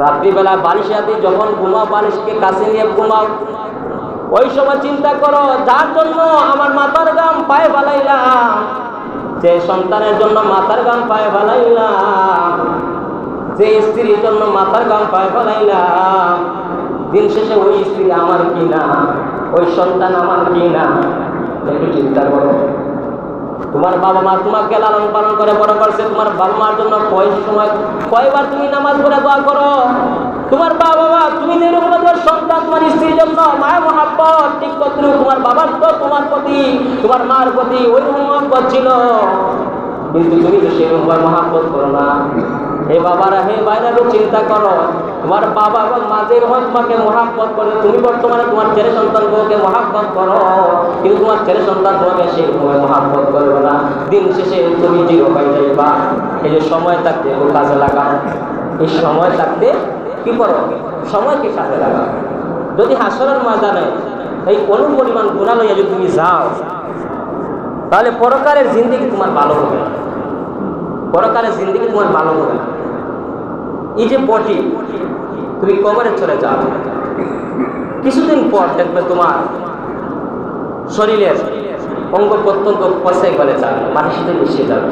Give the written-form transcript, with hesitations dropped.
রাত্রিবেলা বালিশ হাতে যখন ঘুমাও, বালিশকে কাছে নিয়ে ঘুমাও, ওই সময় চিন্তা করো যার জন্য আমার মাথার গাম পায়ে ফেলাইলাম, যে সন্তানের জন্য মাথার গাম পায়ে ফেলাইলাম, যে স্ত্রীর জন্য মাথার গাম পায়ে ফেলাইলাম, দিন শেষে ওই স্ত্রী আমার কিনা, ওই সন্তান আমার কিনা। একটু চিন্তা করো। তোমার বাবা মা তোমাকে লালন পালন করে বড় করছে, তোমার বাবা মার জন্য কয়বার তুমি নামাজ পড়ে দোয়া করো? তোমার বাবা মা, তুমি যেরকম সন্তান তোমার স্ত্রীর জন্য মায়ের মহাব্বত ঠিক করছিল, তোমার বাবার তো তোমার প্রতি, তোমার মার প্রতি ওই মহাব্বত ছিল, কিন্তু তুমি তো সেরকম মহাব্বত করো না। হে বাবারা, হে ভাইরা, চিন্তা করো, তোমার বাবা এবং মা যেরকম তোমাকে মহাব্বত করে, তুমি বর্তমানে তোমার ছেলে সন্তানগুলোকে মহাব্বত করো, কিন্তু তোমার ছেলে সন্তান তোমাকে সেরকম মহাব্বত করবে না। দিন শেষে তুমি জিরো হয়ে যাইবা। এই যে সময় থাকতে কাজে লাগাও, এই সময় থাকতে কি করো? সময়কে কাজে লাগাও। যদি হাসরের ময়দানে এই কোনো পরিমাণ গুনাহ লইয়া যদি তুমি যাও, তাহলে পরকালের জিন্দেগি তোমার ভালো হবে না, পরকালের জিন্দেগি তোমার ভালো হবে না। এই যে বডি, তুমি কবরে চলে যাও, কিছুদিন পর দেখবে তোমার শরীরের অঙ্গ প্রত্যঙ্গ পচে গলে যাবে, মাটির সাথে মিশিয়ে যাবে।